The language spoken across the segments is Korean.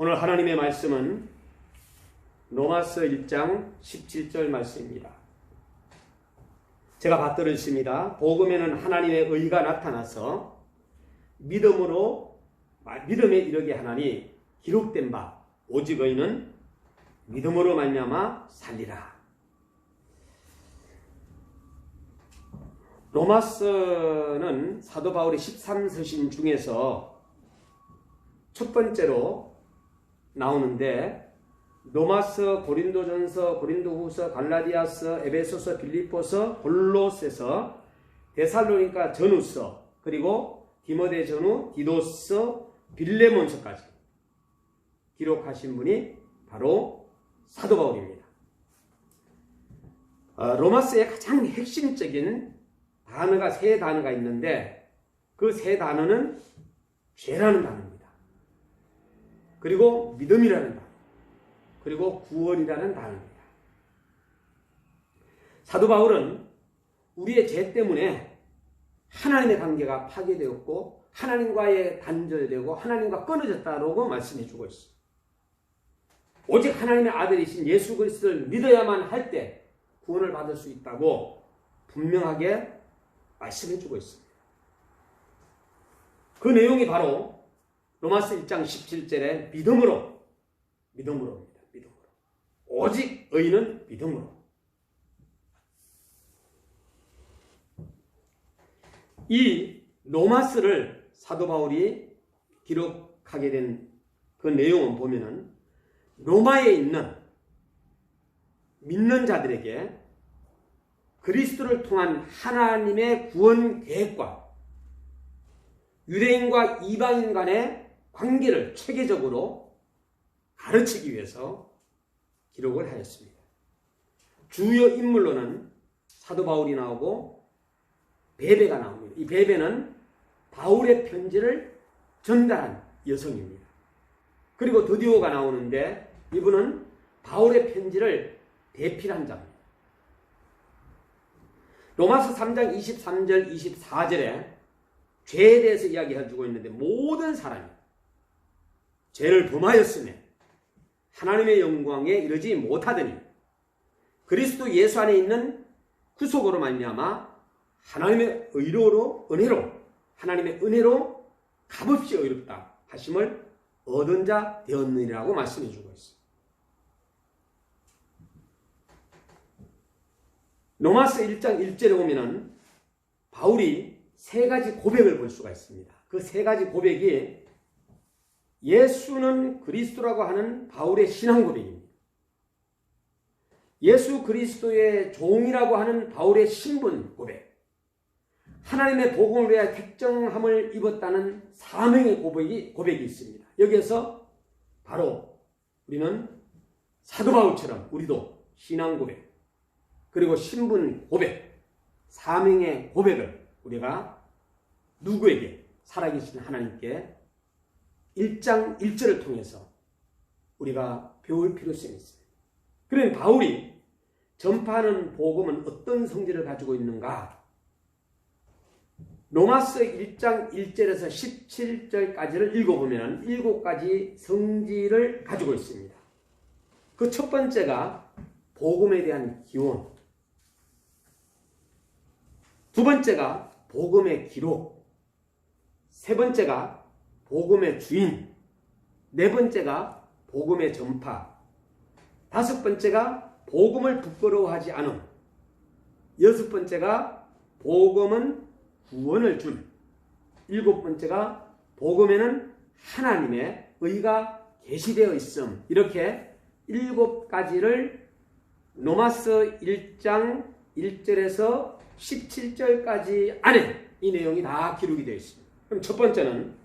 오늘 하나님의 말씀은 로마서 1장 17절 말씀입니다. 제가 받들었습니다. 복음에는 하나님의 의가 나타나서 믿음에 이르게 하나니 기록된 바 오직 의인은 믿음으로 말미암아 살리라. 로마서는 사도 바울의 13서신 중에서 첫 번째로 나오는데 로마서, 고린도전서, 고린도후서, 갈라디아서, 에베소서, 빌립보서, 골로새서, 데살로니가 전후서, 그리고 디모데 전후, 디도서, 빌레몬서까지 기록하신 분이 바로 사도 바울입니다. 로마서의 가장 핵심적인 단어가 세 단어가 있는데 그 세 단어는 죄라는 단어입니다. 그리고 믿음이라는 단어, 그리고 구원이라는 단어입니다. 사도 바울은 우리의 죄 때문에 하나님의 관계가 파괴되었고 하나님과의 단절되고 하나님과 끊어졌다라고 말씀해주고 있습니다. 오직 하나님의 아들이신 예수 그리스도를 믿어야만 할 때 구원을 받을 수 있다고 분명하게 말씀해주고 있습니다. 그 내용이 바로 로마서 1장 17절에 믿음으로입니다. 믿음으로. 오직 의인은 믿음으로. 이 로마서를 사도 바울이 기록하게 된 그 내용을 보면은 로마에 있는 믿는 자들에게 그리스도를 통한 하나님의 구원 계획과 유대인과 이방인 간의 관계를 체계적으로 가르치기 위해서 기록을 하였습니다. 주요 인물로는 사도 바울이 나오고 베베가 나옵니다. 이 베베는 바울의 편지를 전달한 여성입니다. 그리고 드디오가 나오는데 이분은 바울의 편지를 대필한 자입니다. 로마서 3장 23절 24절에 죄에 대해서 이야기해주고 있는데 모든 사람이 죄를 범하였으며 하나님의 영광에 이르지 못하더니 그리스도 예수 안에 있는 구속으로 말미암아 하나님의 하나님의 은혜로 값없이 의롭다 하심을 얻은 자 되었느니라고 말씀해 주고 있습니다. 로마서 1장 1절에 보면은 바울이 세 가지 고백을 볼 수가 있습니다. 그 세 가지 고백이 예수는 그리스도라고 하는 바울의 신앙 고백입니다. 예수 그리스도의 종이라고 하는 바울의 신분 고백, 하나님의 복음을 위하여 택정함을 입었다는 사명의 고백이 있습니다. 여기에서 바로 우리는 사도 바울처럼 우리도 신앙 고백, 그리고 신분 고백, 사명의 고백을 우리가 누구에게? 살아계신 하나님께 1장 1절을 통해서 우리가 배울 필요성이 있습니다. 그러면 바울이 전파하는 복음은 어떤 성질을 가지고 있는가? 로마서 1장 1절에서 17절까지를 읽어보면 7가지 성질을 가지고 있습니다. 그 첫 번째가 복음에 대한 기원, 두 번째가 복음의 기록, 세 번째가 복음의 주인, 네 번째가 복음의 전파, 다섯 번째가 복음을 부끄러워하지 않음, 여섯 번째가 복음은 구원을 준, 일곱 번째가 복음에는 하나님의 의가 계시되어 있음. 이렇게 7가지를 로마서 1장 1절에서 17절까지 안에 이 내용이 다 기록이 되어 있습니다. 그럼 첫 번째는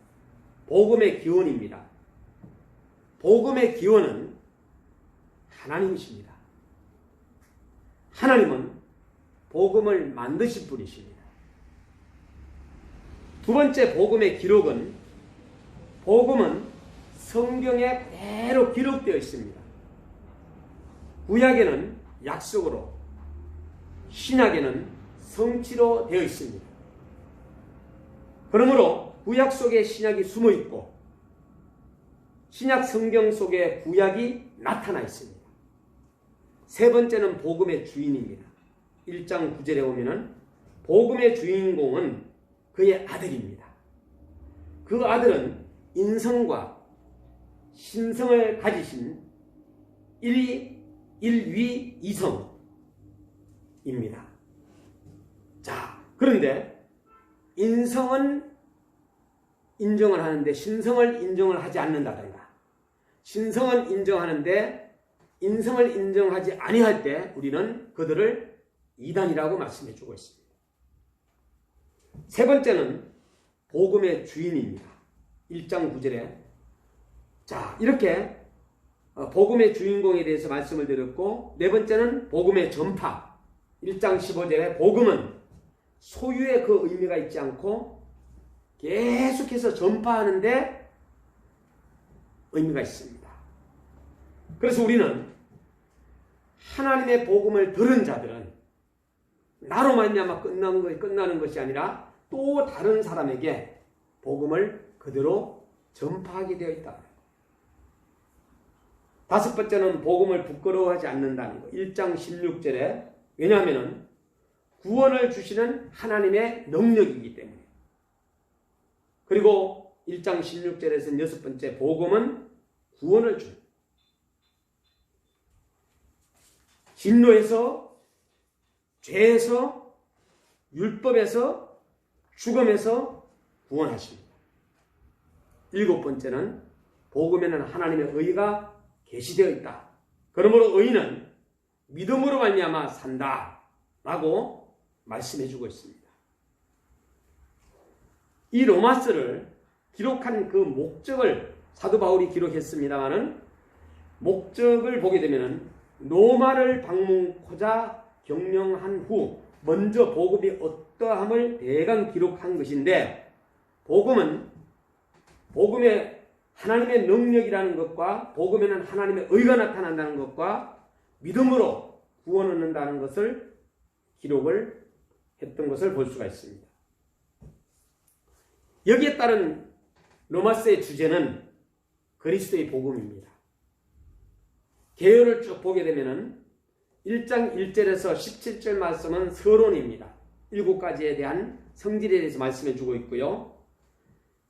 복음의 기원입니다. 복음의 기원은 하나님이십니다. 하나님은 복음을 만드신 분이십니다. 두 번째 복음의 기록은 복음은 성경에 그대로 기록되어 있습니다. 구약에는 약속으로, 신약에는 성취로 되어 있습니다. 그러므로 구약 속에 신약이 숨어 있고 신약 성경 속에 구약이 나타나 있습니다. 세 번째는 복음의 주인입니다. 1장 9절에 보면은 복음의 주인공은 그의 아들입니다. 그 아들은 인성과 신성을 가지신 일위 이성입니다. 자, 그런데 인성은 인정을 하는데 신성을 인정을 하지 않는다든가, 신성은 인정하는데 인성을 인정하지 아니할 때 우리는 그들을 이단이라고 말씀해 주고 있습니다. 세 번째는 복음의 주인입니다. 1장 9절에 자, 이렇게 복음의 주인공에 대해서 말씀을 드렸고, 네 번째는 복음의 전파. 1장 15절에 복음은 소유의 그 의미가 있지 않고 계속해서 전파하는데 의미가 있습니다. 그래서 우리는 하나님의 복음을 들은 자들은 나로 말미암아 끝나는 것이 아니라 또 다른 사람에게 복음을 그대로 전파하게 되어 있다. 다섯 번째는 복음을 부끄러워하지 않는다는 것. 1장 16절에 왜냐하면 구원을 주시는 하나님의 능력이기 때문에. 그리고 1장 16절에서는 여섯 번째 복음은 구원을 줍니다. 진노에서, 죄에서, 율법에서, 죽음에서 구원하십니다. 일곱 번째는 복음에는 하나님의 의가 계시되어 있다. 그러므로 의인은 믿음으로 말미암아 산다라고 말씀해 주고 있습니다. 이 로마서를 기록한 그 목적을 사도 바울이 기록했습니다마는 목적을 보게 되면은 로마를 방문코자 경영한 후 먼저 복음이 어떠함을 대강 기록한 것인데, 복음은 복음의 하나님의 능력이라는 것과 복음에는 하나님의 의가 나타난다는 것과 믿음으로 구원 얻는다는 것을 기록을 했던 것을 볼 수가 있습니다. 여기에 따른 로마서의 주제는 그리스도의 복음입니다. 개요를 쭉 보게 되면은 1장 1절에서 17절 말씀은 서론입니다. 7가지에 대한 성질에 대해서 말씀해 주고 있고요.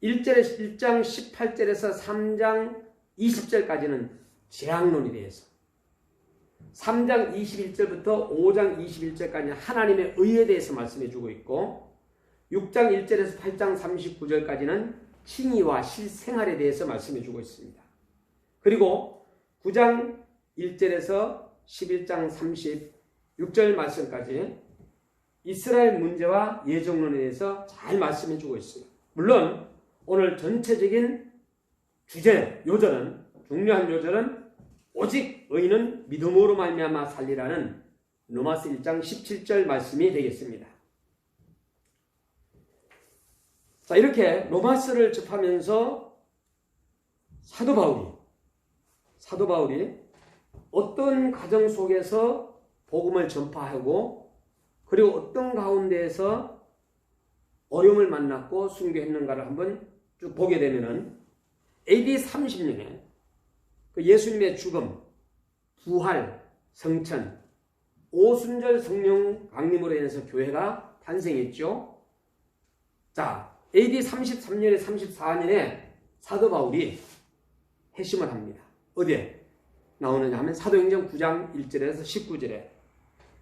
1장 18절에서 3장 20절까지는 재앙론에 대해서, 3장 21절부터 5장 21절까지는 하나님의 의에 대해서 말씀해 주고 있고, 6장 1절에서 8장 39절까지는 칭의와 실생활에 대해서 말씀해 주고 있습니다. 그리고 9장 1절에서 11장 36절 말씀까지 이스라엘 문제와 예정론에 대해서 잘 말씀해 주고 있습니다. 물론 오늘 전체적인 주제, 요절은, 중요한 요절은 오직 의인은 믿음으로 말미암아 살리라는 로마서 1장 17절 말씀이 되겠습니다. 자, 이렇게 로마서를 접하면서 사도 바울이 어떤 과정 속에서 복음을 전파하고, 그리고 어떤 가운데에서 어려움을 만났고 순교했는가를 한번 쭉 보게 되면은 AD 30년에 그 예수님의 죽음, 부활, 성천, 오순절 성령 강림으로 인해서 교회가 탄생했죠. 자, AD 33년에 34년에 사도 바울이 회심을 합니다. 어디에 나오느냐 하면 사도행전 9장 1절에서 19절에,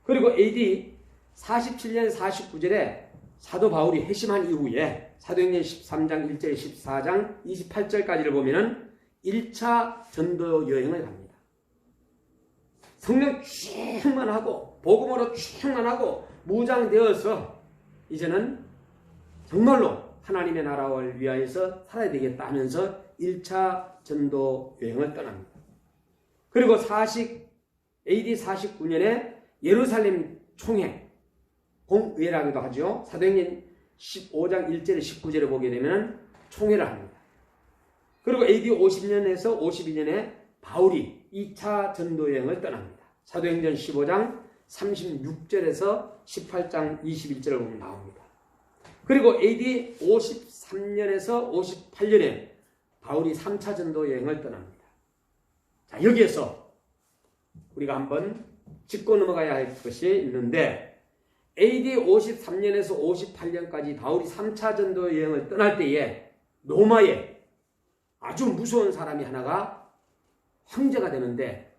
그리고 AD 47년 49절에 사도 바울이 회심한 이후에 사도행전 13장 1절 14장 28절까지를 보면은 1차 전도 여행을 갑니다. 성령 충만하고 복음으로 충만하고 무장되어서 이제는 정말로 하나님의 나라를 위하여서 살아야 되겠다 하면서 1차 전도 여행을 떠납니다. 그리고 AD 49년에 예루살렘 총회, 공의회라고도 하죠. 사도행전 15장 1절에 19절에 보게 되면 총회를 합니다. 그리고 AD 50년에서 52년에 바울이 2차 전도 여행을 떠납니다. 사도행전 15장 36절에서 18장 21절을 보면 나옵니다. 그리고 AD 53년에서 58년에 바울이 3차 전도 여행을 떠납니다. 자, 여기에서 우리가 한번 짚고 넘어가야 할 것이 있는데 AD 53년에서 58년까지 바울이 3차 전도 여행을 떠날 때에 로마에 아주 무서운 사람이 하나가 황제가 되는데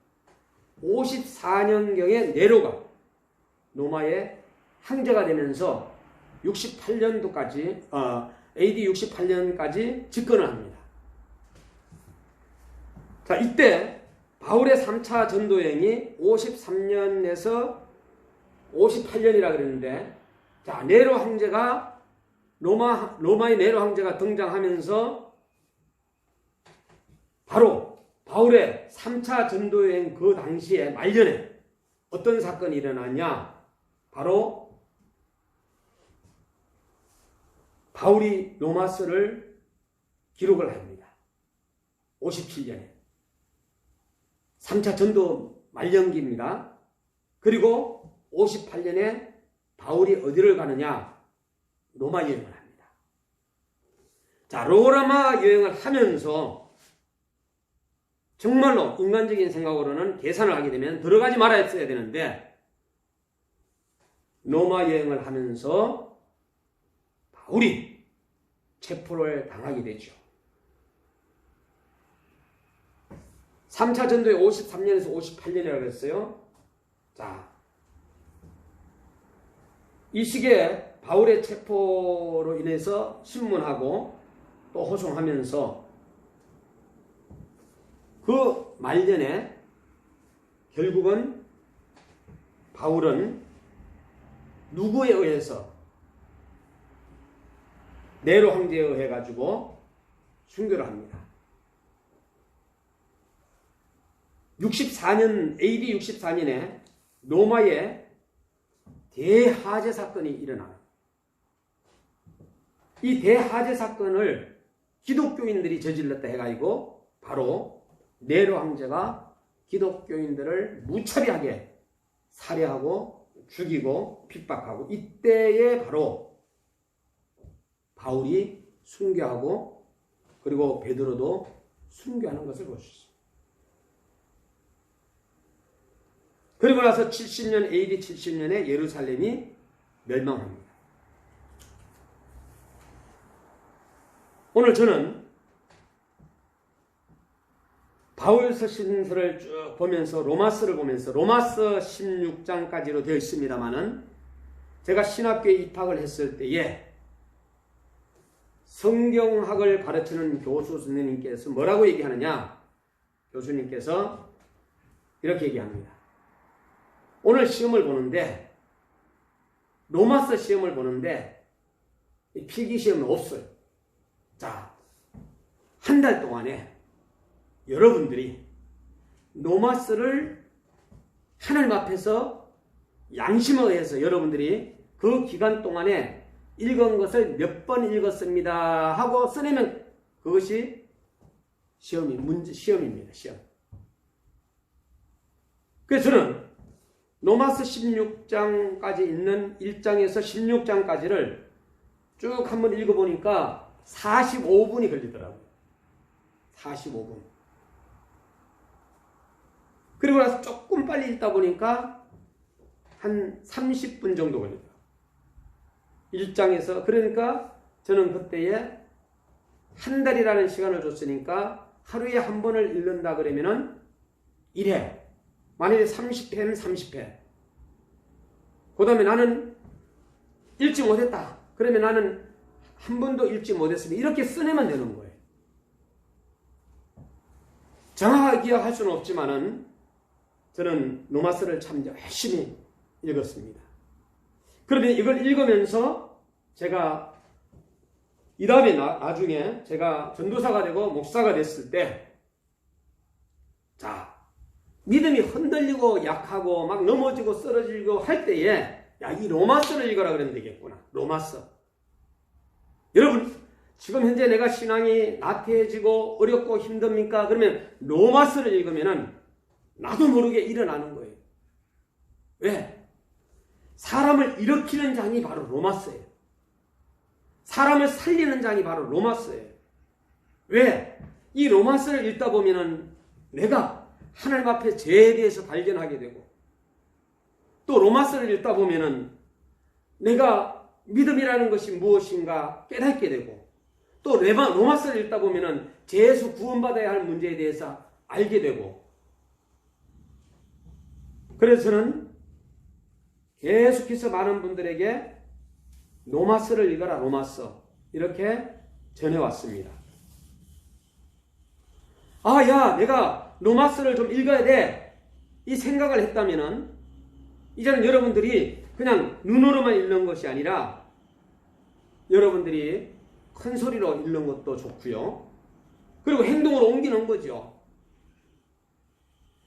54년경에 네로가 로마의 황제가 되면서 68년도까지 AD 68년까지 집권을 합니다. 자, 이때 바울의 3차 전도 여행이 53년에서 58년이라 그랬는데, 자, 네로 황제가 로마의 네로 황제가 등장하면서 바로 바울의 3차 전도 여행 그 당시에 말년에 어떤 사건이 일어났냐? 바로 바울이 로마서를 기록을 합니다. 57년에. 3차 전도 말년기입니다. 그리고 58년에 바울이 어디를 가느냐? 로마 여행을 합니다. 자, 로마 여행을 하면서 정말로 인간적인 생각으로는 계산을 하게 되면 들어가지 말아야 되는데 로마 여행을 하면서 바울이 체포를 당하게 되죠. 3차 전도에 53년에서 58년이라고 했어요. 자, 이 시기에 바울의 체포로 인해서 신문하고 또 호송하면서 그 말년에 결국은 바울은 누구에 의해서 네로 황제에 의해 가지고 순교를 합니다. 64년 AD 64년에 로마에 대화재 사건이 일어나요. 이 대화재 사건을 기독교인들이 저질렀다 해가지고 바로 네로 황제가 기독교인들을 무차별하게 살해하고 죽이고 핍박하고 이때에 바로 바울이 순교하고 그리고 베드로도 순교하는 것을 볼 수 있습니다. 그리고 나서 70년 AD 70년에 예루살렘이 멸망합니다. 오늘 저는 바울 서신서를 쭉 보면서 로마서를 보면서 로마서 16장까지로 되어 있습니다만은 제가 신학교에 입학을 했을 때에 성경학을 가르치는 교수 선생님께서 뭐라고 얘기하느냐? 교수님께서 이렇게 얘기합니다. 오늘 시험을 보는데 로마서 시험을 보는데 필기시험은 없어요. 자, 한 달 동안에 여러분들이 로마서를 하나님 앞에서 양심에 의해서 여러분들이 그 기간 동안에 읽은 것을 몇 번 읽었습니다 하고 써내면 그것이 시험입니다. 시험. 그래서 저는 로마서 16장까지 있는 1장에서 16장까지를 쭉 한번 읽어보니까 45분이 걸리더라고요. 45분. 그리고 나서 조금 빨리 읽다 보니까 한 30분 정도 걸리더라고요. 1장에서. 그러니까 저는 그때에 한 달이라는 시간을 줬으니까 하루에 한 번을 읽는다 그러면은 1회. 만약에 30회는 30회. 그 다음에 나는 읽지 못했다. 그러면 나는 한 번도 읽지 못했으면 이렇게 써내면 되는 거예요. 정확하게 기억할 수는 없지만은 저는 로마서를 참 열심히 읽었습니다. 그러면 이걸 읽으면서 제가 이 다음에 나중에 제가 전도사가 되고 목사가 됐을 때 자, 믿음이 흔들리고 약하고 막 넘어지고 쓰러지고 할 때에 야, 이 로마서를 읽어라 그러면 되겠구나. 로마서. 여러분, 지금 현재 내가 신앙이 나태해지고 어렵고 힘듭니까? 그러면 로마서를 읽으면은 나도 모르게 일어나는 거예요. 왜? 사람을 일으키는 장이 바로 로마서예요. 사람을 살리는 장이 바로 로마서예요. 왜? 이 로마서를 읽다 보면은 내가 하나님 앞에 죄에 대해서 발견하게 되고, 또 로마서를 읽다 보면은 내가 믿음이라는 것이 무엇인가 깨닫게 되고, 또 로마서를 읽다 보면은 죄에서 구원받아야 할 문제에 대해서 알게 되고, 그래서 저는 계속해서 많은 분들에게 로마서를 읽어라, 로마서, 이렇게 전해왔습니다. 아, 야, 내가 로마서를 좀 읽어야 돼, 이 생각을 했다면은 이제는 여러분들이 그냥 눈으로만 읽는 것이 아니라 여러분들이 큰 소리로 읽는 것도 좋고요. 그리고 행동으로 옮기는 거죠.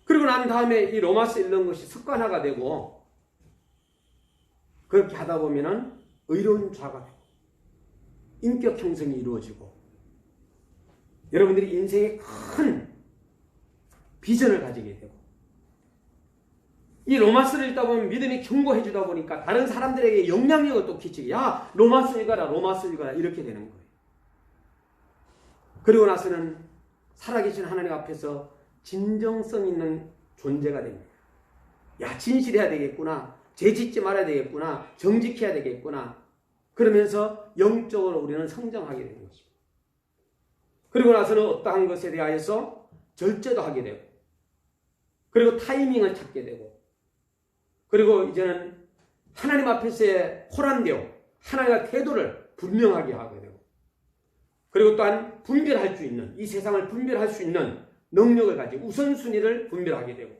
그리고 난 다음에 이 로마서 읽는 것이 습관화가 되고, 그렇게 하다 보면은 의로운 자가 되고 인격 형성이 이루어지고, 여러분들이 인생에 큰 비전을 가지게 되고, 이 로마서를 읽다 보면 믿음이 견고해 주다 보니까 다른 사람들에게 영향력을 또 끼치게, 야, 로마서 읽어라, 로마서 읽어라, 이렇게 되는 거예요. 그리고 나서는 살아계신 하나님 앞에서 진정성 있는 존재가 됩니다. 야, 진실해야 되겠구나, 죄 짓지 말아야 되겠구나, 정직해야 되겠구나, 그러면서 영적으로 우리는 성장하게 되는 것입니다. 그리고 나서는 어떠한 것에 대하여서 절제도 하게 되고, 그리고 타이밍을 찾게 되고, 그리고 이제는 하나님 앞에서의 호란되어 하나님의 태도를 분명하게 하게 되고, 그리고 또한 분별할 수 있는, 이 세상을 분별할 수 있는 능력을 가지고 우선순위를 분별하게 되고,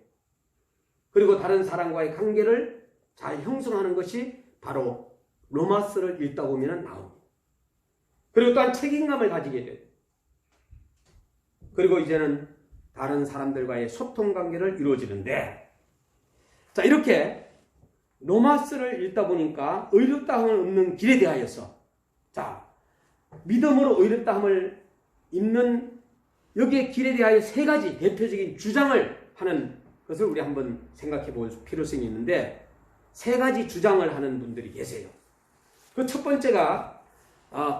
그리고 다른 사람과의 관계를 잘 형성하는 것이 바로 로마서를 읽다 보면 나옵니다. 그리고 또한 책임감을 가지게 되고, 그리고 이제는 다른 사람들과의 소통 관계를 이루어지는데, 자, 이렇게 로마서를 읽다 보니까 의롭다함을 얻는 길에 대하여서, 자, 믿음으로 의롭다함을 입는 여기에 길에 대하여 세 가지 대표적인 주장을 하는 것을 우리 한번 생각해 볼 필요성이 있는데, 세 가지 주장을 하는 분들이 계세요. 그 첫 번째가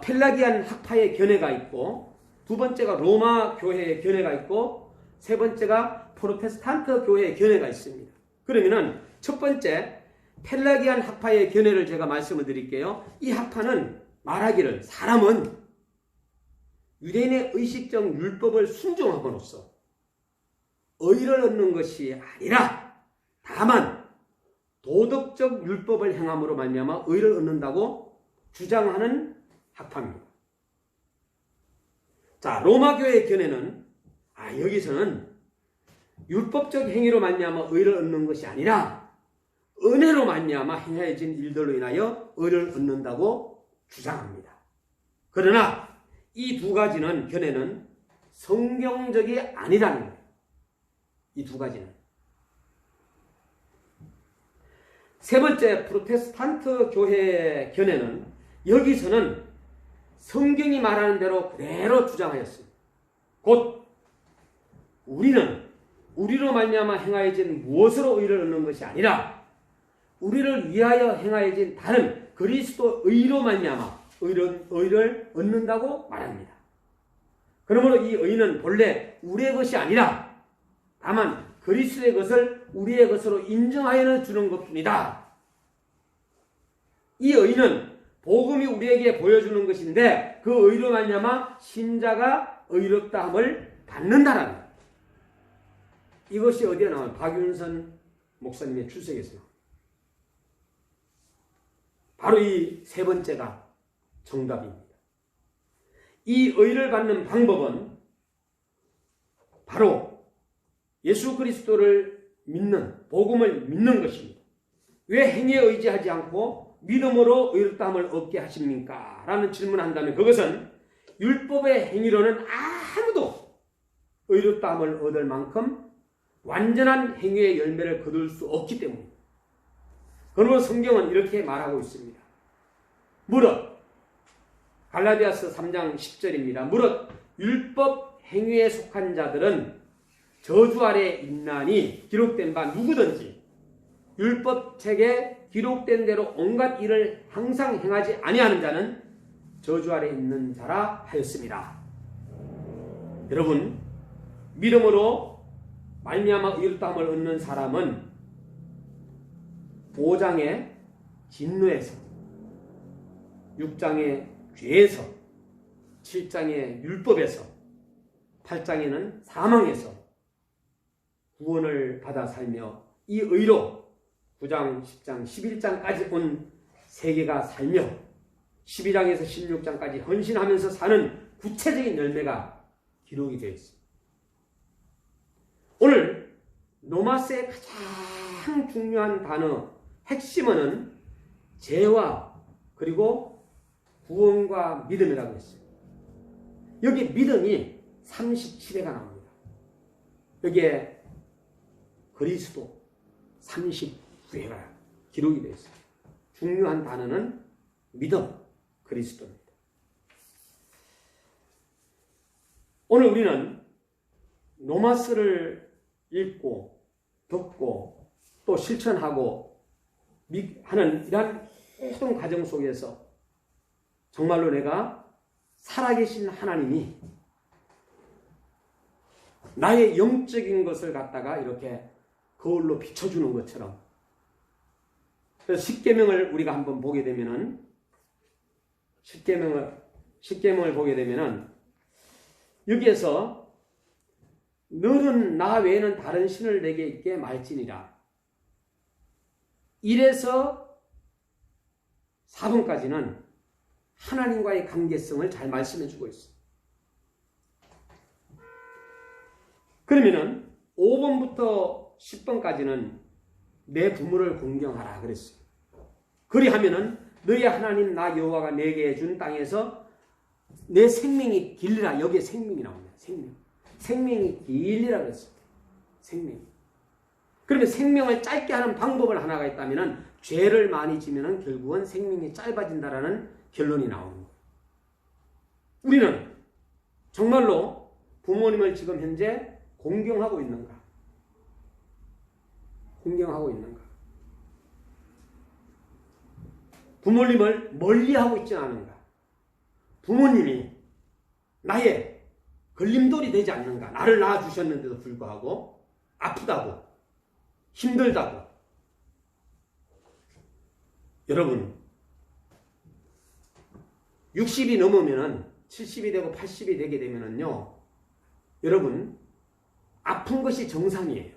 펠라기안 학파의 견해가 있고, 두 번째가 로마 교회의 견해가 있고, 세 번째가 프로테스탄트 교회의 견해가 있습니다. 그러면은 첫 번째 펠라기안 학파의 견해를 제가 말씀을 드릴게요. 이 학파는 말하기를 사람은 유대인의 의식적 율법을 순종함으로써 의를 얻는 것이 아니라 다만 도덕적 율법을 행함으로 말미암아 의를 얻는다고 주장하는 학파입니다. 자, 로마 교회의 견해는 여기서는 율법적 행위로 말미암아 의를 얻는 것이 아니라 은혜로 말미암아 행해진 일들로 인하여 의를 얻는다고 주장합니다. 그러나 이 두 가지는 견해는 성경적이 아니라는 거예요. 이 두 가지는. 세 번째 프로테스탄트 교회의 견해는 여기서는 성경이 말하는 대로 그대로 주장하였습니다. 곧 우리로 말미암아 행하여진 무엇으로 의를 얻는 것이 아니라 우리를 위하여 행하여진 다른 그리스도 의로 말미암아 의를 얻는다고 말합니다. 그러므로 이 의는 본래 우리의 것이 아니라 다만 그리스도의 것을 우리의 것으로 인정하여 주는 것뿐이다. 이 의는 복음이 우리에게 보여주는 것인데, 그 의로 말미암아 신자가 의롭다함을 받는다라는 거예요. 이것이 어디에 나와요? 박윤선 목사님의 출석에서 나와요. 바로 이 세 번째가 정답입니다. 이 의를 받는 방법은 바로 예수 그리스도를 믿는, 복음을 믿는 것입니다. 왜 행위에 의지하지 않고 믿음으로 의롭다함을 얻게 하십니까? 라는 질문을 한다면 그것은 율법의 행위로는 아무도 의롭다함을 얻을 만큼 완전한 행위의 열매를 거둘 수 없기 때문입니다. 그러므로 성경은 이렇게 말하고 있습니다. 무릇 갈라디아서 3장 10절입니다. 무릇 율법 행위에 속한 자들은 저주 아래 있나니 기록된 바 누구든지 율법책에 기록된 대로 온갖 일을 항상 행하지 아니하는 자는 저주 아래 있는 자라 하였습니다. 여러분, 믿음으로 말미암아 의롭다함을 얻는 사람은 5장의 진노에서, 6장의 죄에서, 7장의 율법에서, 8장에는 사망에서 구원을 받아 살며 이 의로 9장, 10장, 11장까지 온 세계가 살며 12장에서 16장까지 헌신하면서 사는 구체적인 열매가 기록이 되어 있습니다. 오늘 노마스의 가장 중요한 단어, 핵심어는 죄와 그리고 구원과 믿음이라고 했어요. 여기 믿음이 37회가 나옵니다. 여기에 그리스도 39회가 기록이 되어 있습니다. 중요한 단어는 믿음, 그리스도입니다. 오늘 우리는 노마스를 읽고 듣고 또 실천하고 하는 이러한 모든 과정 속에서 정말로 내가 살아계신 하나님이 나의 영적인 것을 갖다가 이렇게 거울로 비춰주는 것처럼, 그래서 십계명을 우리가 한번 보게 되면은 십계명을 보게 되면은 여기에서 너는 나 외에는 다른 신을 내게 있게 말지니라. 1에서 4번까지는 하나님과의 관계성을 잘 말씀해 주고 있어요. 그러면은 5번부터 10번까지는 내 부모를 공경하라 그랬어요. 그리하면은 너희 하나님 나 여호와가 내게 준 땅에서 내 생명이 길리라. 여기에 생명이 나옵니다. 생명이 길리라 그랬어요. 생명. 그러면 생명을 짧게 하는 방법을 하나가 있다면은 죄를 많이 지면은 결국은 생명이 짧아진다라는 결론이 나오는 거예요. 우리는 정말로 부모님을 지금 현재 공경하고 있는가? 공경하고 있는가? 부모님을 멀리하고 있지 않은가? 부모님이 나의 걸림돌이 되지 않는가? 나를 낳아주셨는데도 불구하고 아프다고, 힘들다고. 여러분, 60이 넘으면은 70이 되고 80이 되게 되면은요, 여러분, 아픈 것이 정상이에요.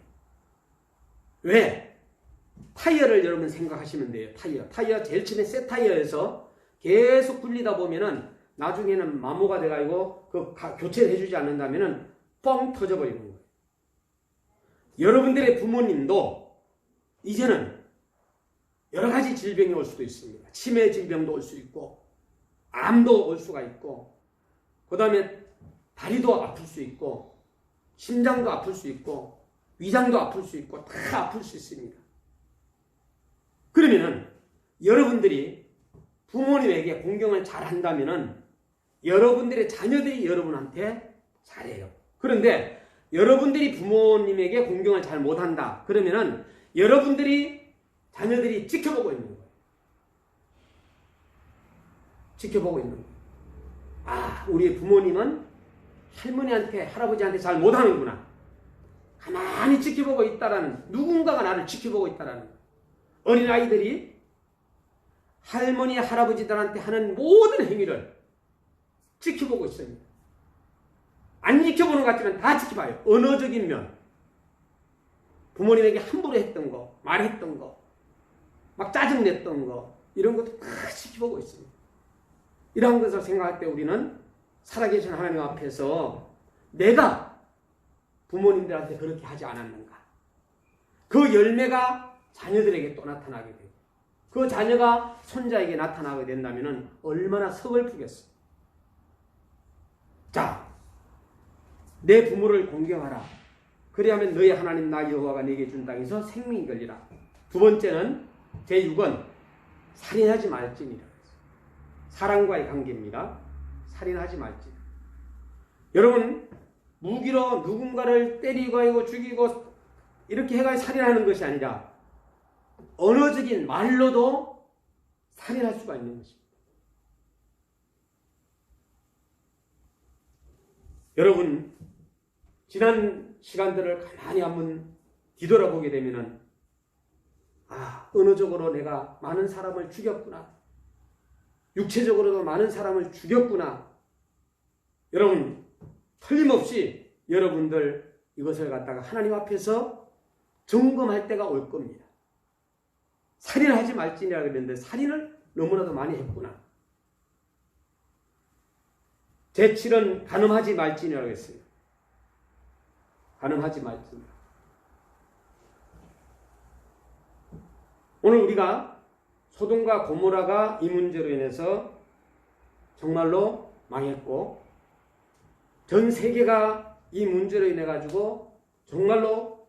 왜? 타이어를 여러분 생각하시면 돼요. 타이어 제일 처음에 새 타이어에서 계속 굴리다 보면은 나중에는 마모가 돼가지고 그 교체를 해주지 않는다면은 뻥 터져버리는 거예요. 여러분들의 부모님도 이제는 여러 가지 질병이 올 수도 있습니다. 치매 질병도 올 수 있고, 암도 올 수가 있고, 그 다음에 다리도 아플 수 있고, 심장도 아플 수 있고, 위장도 아플 수 있고, 다 아플 수 있습니다. 그러면은 여러분들이 부모님에게 공경을 잘 한다면은 여러분들의 자녀들이 여러분한테 잘해요. 그런데 여러분들이 부모님에게 공경을 잘 못한다. 그러면은 자녀들이 지켜보고 있는 거예요. 지켜보고 있는 거예요. 아, 우리 부모님은 할머니한테, 할아버지한테 잘 못하는구나. 가만히 지켜보고 있다라는, 누군가가 나를 지켜보고 있다라는 거예요. 어린아이들이 할머니, 할아버지들한테 하는 모든 행위를 지켜보고 있습니다. 안 지켜보는 것 같지만 다 지켜봐요. 언어적인 면, 부모님에게 함부로 했던 거, 말했던 거, 막 짜증냈던 거, 이런 것도 다 지켜보고 있습니다. 이런 것을 생각할 때 우리는 살아계신 하나님 앞에서 내가 부모님들한테 그렇게 하지 않았는가? 그 열매가 자녀들에게 또 나타나게 되고, 그 자녀가 손자에게 나타나게 된다면 얼마나 서글프겠어. 자, 내 부모를 공경하라. 그리하면 너희 하나님 나 여호와가 네게 준 땅에서 생명이 걸리라. 두 번째는 제6은 살인하지 말지니라. 사랑과의 관계입니다. 살인하지 말지니라. 여러분, 무기로 누군가를 때리고 죽이고 이렇게 해가지고 살인하는 것이 아니라 언어적인 말로도 살인할 수가 있는 것입니다. 여러분, 지난 시간들을 가만히 한번 뒤돌아보게 되면은 언어적으로 내가 많은 사람을 죽였구나. 육체적으로도 많은 사람을 죽였구나. 여러분, 틀림없이 여러분들 이것을 갖다가 하나님 앞에서 점검할 때가 올 겁니다. 살인하지 말지니라 그랬는데 살인을 너무나도 많이 했구나. 제7은 간음하지 말지니라 그랬어요. 간음하지 말지니라. 오늘 우리가 소돔과 고모라가 이 문제로 인해서 정말로 망했고 전 세계가 이 문제로 인해 가지고 정말로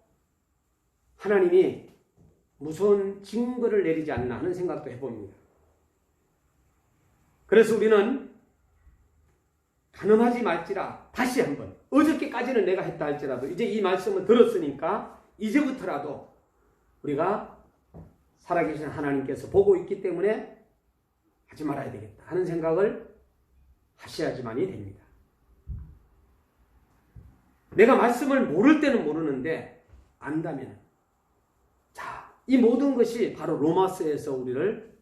하나님이 무서운 징벌을 내리지 않나 하는 생각도 해봅니다. 그래서 우리는 간음하지 말지라 다시 한번 어저께까지는 내가 했다 할지라도 이제 이 말씀을 들었으니까 이제부터라도 우리가 살아계신 하나님께서 보고 있기 때문에 하지 말아야 되겠다 하는 생각을 하셔야지만이 됩니다. 내가 말씀을 모를 때는 모르는데 안다면 이 모든 것이 바로 로마서에서 우리를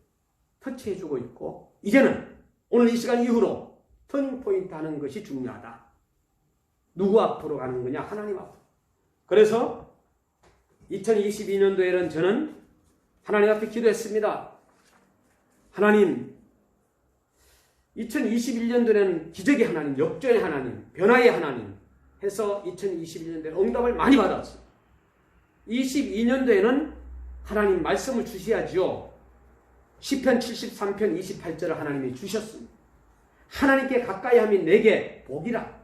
터치해주고 있고 이제는 오늘 이 시간 이후로 터닝포인트 하는 것이 중요하다. 누구 앞으로 가는 거냐? 하나님 앞으로. 그래서 2022년도에는 저는 하나님 앞에 기도했습니다. 하나님, 2021년도에는 기적의 하나님, 역전의 하나님, 변화의 하나님 해서 2021년도에 응답을 많이 받았어요. 22년도에는 하나님 말씀을 주셔야지요. 시편 73편 28절을 하나님이 주셨습니다. 하나님께 가까이 하면 내게 복이라.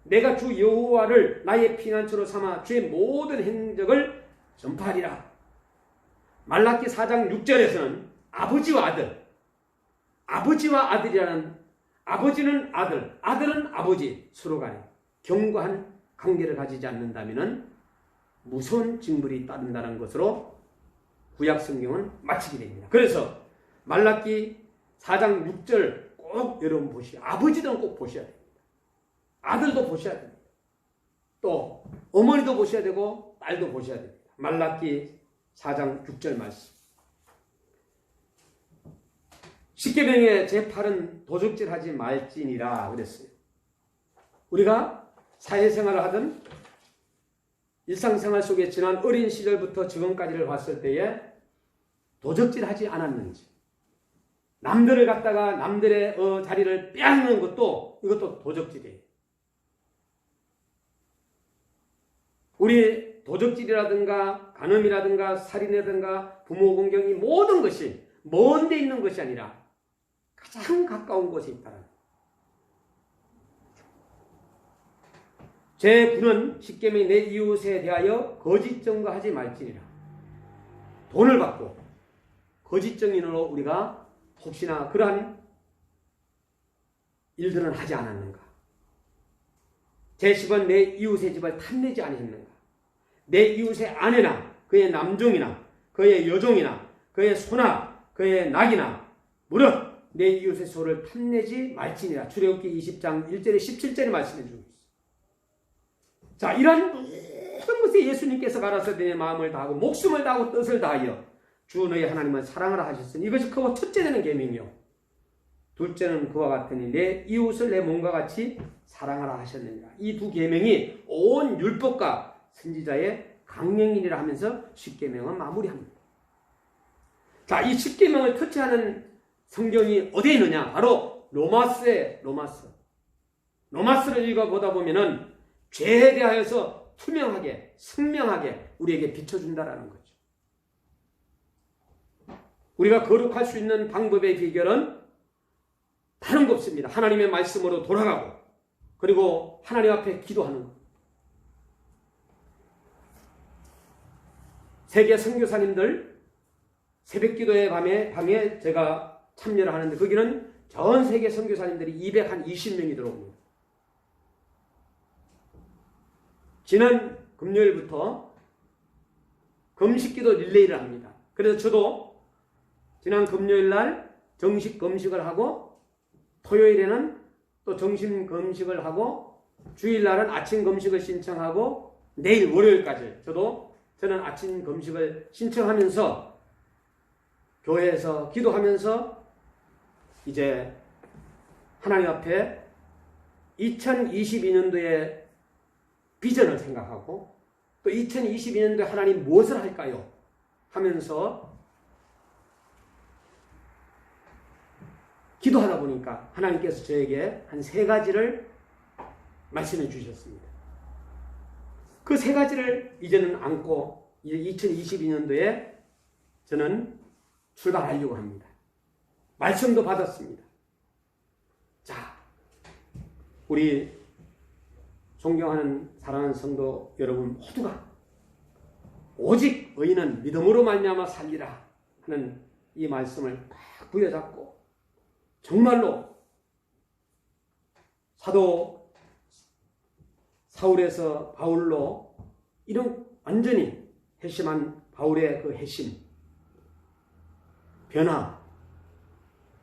내가 주 여호와를 나의 피난처로 삼아 주의 모든 행적을 전파하리라. 말라기 4장 6절에서는 아버지와 아들, 아버지와 아들이라는 아버지는 아들, 아들은 아버지 서로 간에 견고한 관계를 가지지 않는다면 무서운 징벌이 따른다는 것으로 구약 성경은 마치게 됩니다. 그래서 말라기 4장 6절 꼭 여러분 보시오. 아버지들은 꼭 보셔야 됩니다. 아들도 보셔야 됩니다. 또 어머니도 보셔야 되고 딸도 보셔야 됩니다. 말라기 4장 6절 말씀. 십계명의 제8은 도적질하지 말지니라 그랬어요. 우리가 사회생활을 하든 일상생활 속에 지난 어린 시절부터 지금까지를 봤을 때에 도적질하지 않았는지, 남들을 갖다가 남들의 자리를 빼앗는 것도 이것도 도적질이에요. 우리 도적질이라든가 간음이라든가 살인이라든가 부모 공경이 모든 것이 먼 데 있는 것이 아니라 가장 가까운 곳에 있다는 거예요. 제9는 십계명이 내 이웃에 대하여 거짓 증거하지 말지니라. 돈을 받고 거짓 증인으로 우리가 혹시나 그러한 일들은 하지 않았는가? 제10은 내 이웃의 집을 탐내지 아니했는가? 내 이웃의 아내나 그의 남종이나 그의 여종이나 그의 소나 그의 낙이나 무릇 내 이웃의 소를 탐내지 말지니라. 출애굽기 20장 1절에 17절에 말씀해 주고 있습니다. 자, 이런 모든 것에 예수님께서 가라사대 내 마음을 다하고 목숨을 다하고 뜻을 다하여 주 너희 하나님을 사랑하라 하셨으니 이것이 그와 첫째 되는 계명이요. 둘째는 그와 같으니 내 이웃을 내 몸과 같이 사랑하라 하셨느니라. 이 두 계명이 온 율법과 선지자의 강령이라 하면서 십계명은 마무리합니다. 자, 이 십계명을 터치하는 성경이 어디에 있느냐? 바로 로마서에 로마서를 읽어보다 보면은 죄에 대하여서 투명하게 선명하게 우리에게 비춰준다라는 거죠. 우리가 거룩할 수 있는 방법의 비결은 다른 거 없습니다. 하나님의 말씀으로 돌아가고 그리고 하나님 앞에 기도하는 것. 세계 선교사님들 새벽기도의 방에 제가 참여를 하는데 거기는 전 세계 선교사님들이 220명이 들어옵니다. 지난 금요일부터 금식기도 릴레이를 합니다. 그래서 저도 지난 금요일날 정식 금식을 하고 토요일에는 또 점심 금식을 하고 주일날은 아침 금식을 신청하고 내일 월요일까지 저는 아침 금식을 신청하면서 교회에서 기도하면서 이제 하나님 앞에 2022년도에 비전을 생각하고 또 2022년도에 하나님 무엇을 할까요? 하면서 기도하다 보니까 하나님께서 저에게 한 3가지를 말씀해 주셨습니다. 그 3가지를 이제는 안고 이제 2022년도에 저는 출발하려고 합니다. 말씀도 받았습니다. 자, 우리 존경하는 사랑하는 성도 여러분 모두가 오직 의인은 믿음으로 말미암아 살리라 하는 이 말씀을 딱 부여잡고 정말로 사도 사울에서 바울로 이런 완전히 회심한 바울의 그 회심, 변화.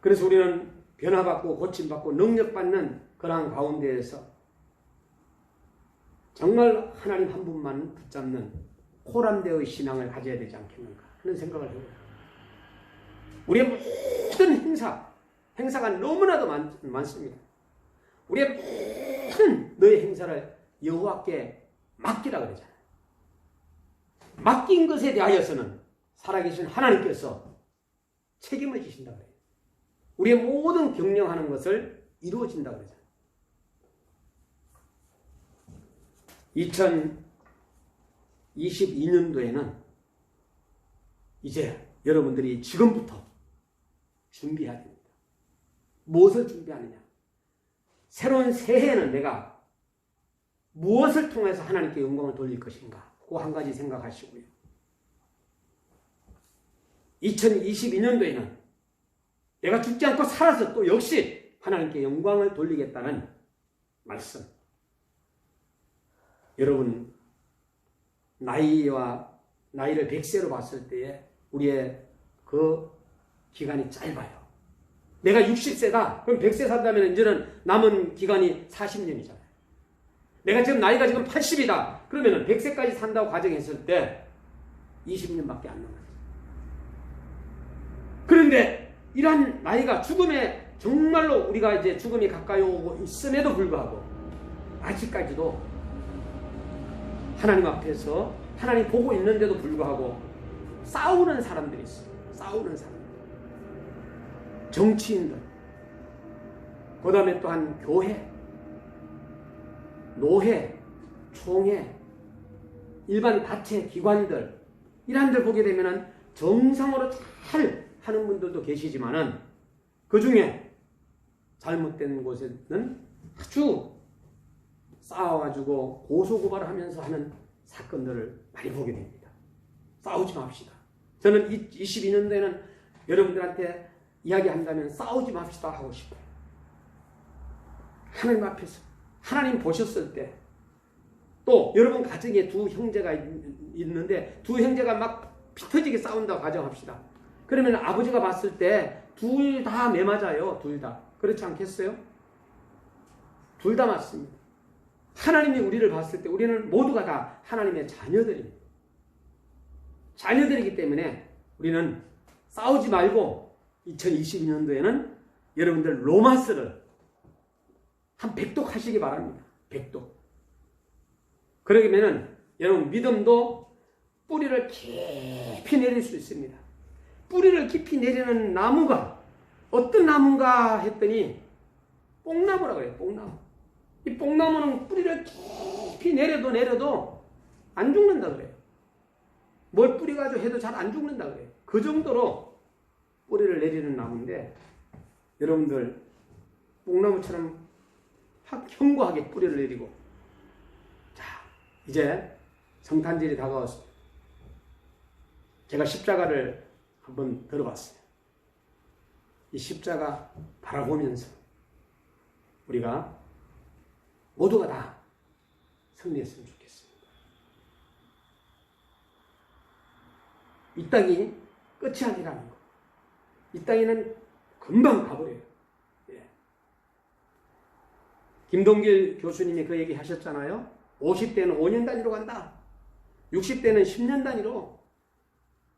그래서 우리는 변화받고 고침받고 능력받는 그러한 가운데에서 정말 하나님 한 분만 붙잡는 코란데의 신앙을 가져야 되지 않겠는가 하는 생각을 해요. 우리의 모든 행사가 너무나도 많습니다. 우리의 모든 너의 행사를 여호와께 맡기라 그러잖아요. 맡긴 것에 대하여서는 살아계신 하나님께서 책임을 지신다 그래요. 우리의 모든 경영하는 것을 이루어진다 그러잖아요. 2022년도에는 이제 여러분들이 지금부터 준비해야 됩니다. 무엇을 준비하느냐? 새로운 새해에는 내가 무엇을 통해서 하나님께 영광을 돌릴 것인가? 그 한 가지 생각하시고요. 2022년도에는 내가 죽지 않고 살아서 또 역시 하나님께 영광을 돌리겠다는 말씀. 여러분, 나이를 100세로 봤을 때에 우리의 그 기간이 짧아요. 내가 60세다. 그럼 100세 산다면 이제는 남은 기간이 40년이잖아요. 내가 지금 나이가 지금 80이다. 그러면 100세까지 산다고 가정했을 때 20년밖에 안 남았어요. 그런데 이러한 나이가 죽음에 정말로 우리가 이제 죽음이 가까이 오고 있음에도 불구하고 아직까지도 하나님 앞에서 하나님 보고 있는데도 불구하고 싸우는 사람들이 있어요. 싸우는 사람들. 정치인들. 그 다음에 또한 교회, 노회, 총회, 일반 다체 기관들 이런 데 보게 되면은 정상으로 잘 하는 분들도 계시지만은 그 중에 잘못된 곳에는 아주 싸워가지고 고소고발을 하면서 하는 사건들을 많이 보게 됩니다. 싸우지 맙시다. 저는 22년도에는 여러분들한테 이야기한다면 싸우지 맙시다 하고 싶어요. 하나님 앞에서 하나님 보셨을 때 또 여러분 가정에 두 형제가 있는데 두 형제가 막 피터지게 싸운다고 가정합시다. 그러면 아버지가 봤을 때 둘 다 매맞아요. 둘 다. 그렇지 않겠어요? 둘 다 맞습니다. 하나님이 우리를 봤을 때 우리는 모두가 다 하나님의 자녀들입니다. 자녀들이기 때문에 우리는 싸우지 말고 2022년도에는 여러분들 로마스를 한 100독 하시기 바랍니다. 100독. 그러면은 여러분 믿음도 뿌리를 깊이 내릴 수 있습니다. 뿌리를 깊이 내리는 나무가 어떤 나무인가 했더니 뽕나무라고 해요. 뽕나무. 이 뽕나무는 뿌리를 깊이 내려도 안 죽는다 그래요. 뭘 뿌려가지고 해도 잘 안 죽는다 그래요. 그 정도로 뿌리를 내리는 나무인데 여러분들 뽕나무처럼 견고하게 뿌리를 내리고 자 이제 성탄절이 다가왔습니다. 제가 십자가를 한번 들어봤어요. 이 십자가 바라보면서 우리가 모두가 다 승리했으면 좋겠습니다. 이 땅이 끝이 아니라는 거. 이 땅에는 금방 가버려요. 예. 김동길 교수님이 그 얘기 하셨잖아요. 50대는 5년 단위로 간다. 60대는 10년 단위로.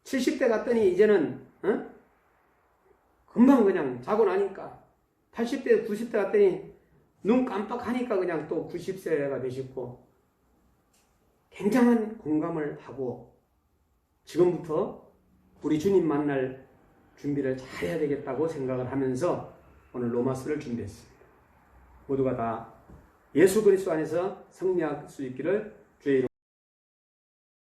70대 갔더니 이제는 금방 그냥 자고 나니까. 80대, 90대 갔더니 눈 깜빡하니까 그냥 또 90세가 되시고. 굉장한 공감을 하고 지금부터 우리 주님 만날 준비를 잘 해야 되겠다고 생각을 하면서 오늘 로마서를 준비했습니다. 모두가 다 예수 그리스도 안에서 승리할 수 있기를 주의 이름으로